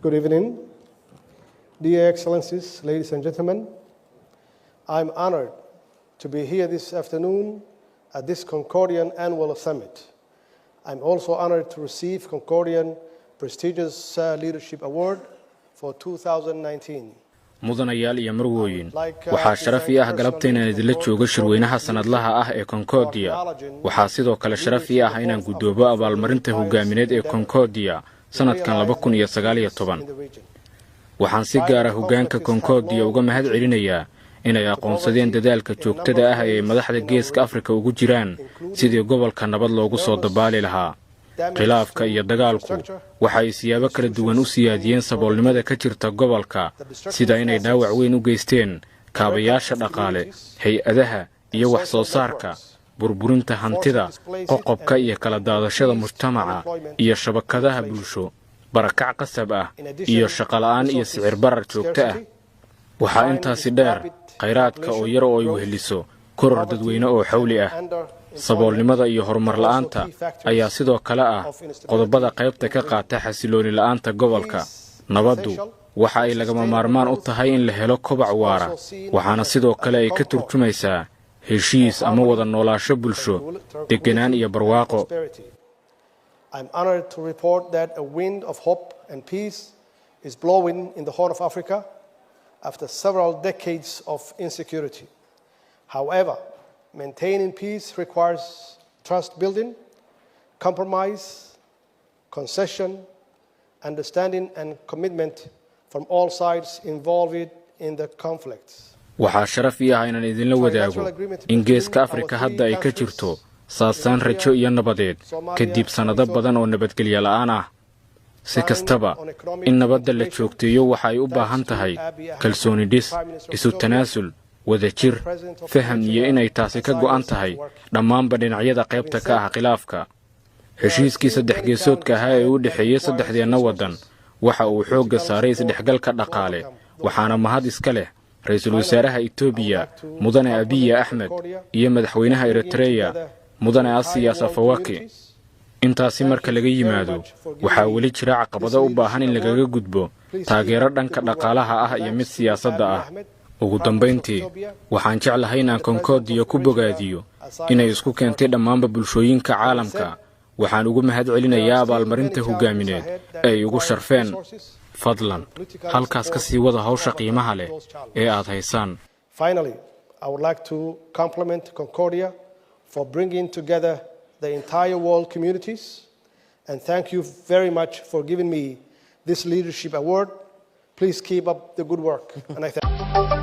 Good evening, dear Excellencies, ladies and gentlemen. I'm honored to be here this afternoon at this Concordian Annual Summit. I'm also honored to receive Concordian prestigious Leadership Award for 2019. mudanayaal iyo marwooyin waxaa sharaf ii ah galabta inaan idinla joogo shirweynaha sanadlaha ah ee Concordia. waxaa sidoo kale sharaf ii ah inaan gudoobo abaalmarinta hogaamineed ee Concordia sanadkan 2019. waxaan si gaar ah hogaanka Concordia uga mahad celinayaa inay aqoonsadeen dadaalka joogtada ah ee madaxda Geeska Afrika ugu jiraan sidii gobolka nabad loogu soo dabaali lahaa. khilaafka iyo dagaalku waxay siyaabo kala duwan u siyaadiyeen saboolnimada ka jirta gobolka, sida inay dhaawac weyn u geysteen kaabayaasha dhaqaale, hay'adaha iyo wax soo saarka, burburinta hantida, qoqobka iyo kala daadashada mujtamaca iyo shabakadaha bulsho, barakac qasab ah iyo shaqo la'aan iyo sicir barar joogto ah. waxaa intaasi dheer khayraadka oo yar oo ay weheliso koror dadweyne oo xawli ah. saboolnimada iyo horumar la'aanta ayaa sidoo kale ah qodobada qaybta ka qaata xasilooni la'aanta gobolka. nabaddu waxa ay lagama maarmaan u tahay in la helo kobac waara, waxaana sidoo kale ay ka turjumaysaa heshiis ama wada noolaansho bulsho, deganaan iyo barwaaqo. I'm honored to report that a wind of hope and peace is blowing in the Horn of Africa after several decades of insecurity. However, maintaining peace requires trust building, compromise, concession, understanding, and commitment from all sides involved in the conflicts. waxaa sharaf ii ah inaan idinla wadaago in Geeska Afrika hadda ay ka jirto saasaan rajo iyo nabadeed kadib sanado badan oo nabadgelyo la'aan ah. si kastaba, in nabadda la joogteeyo waxa ay u baahan tahay kalsooni dhis, isu tanaasul, wadajir, faham iyo inay taasi ka go'an tahay dhammaanba dhinacyada qaybta ka ah khilaafka. heshiiskii saddex geesoodka ahaa ee u dhexeeyay saddexdeena waddan waxa uu xoogga saaray isdhexgalka dhaqaale, waxaana mahad iska leh ra'iisul wasaaraha Itoobiya mudane Abiy Ahmed iyo madaxweynaha Eritrea mudane Isaias Afwerki. intaasi marka laga yimaado, waxaa weli jira caqabado u baahan in lagaga gudbo taageero dhanka dhaqaalaha ah iyo mid siyaasadda ah. ugu dambayntii, waxaan jeclahay inaan Concordia ku bogaadiyo inay isku keentay dhammaanba bulshooyinka caalamka. waxaan ugu mahad celinayaa abaalmarinta hogaamineed ee ay ugu sharfeen. fadlan halkaas ka sii wada hawsha qiimaha leh ee aad haysaan. Finally, I would like to compliment Concordia for bringing together the entire world communities, and thank you very much for giving me this leadership award. Please keep up the good work. And I thank you.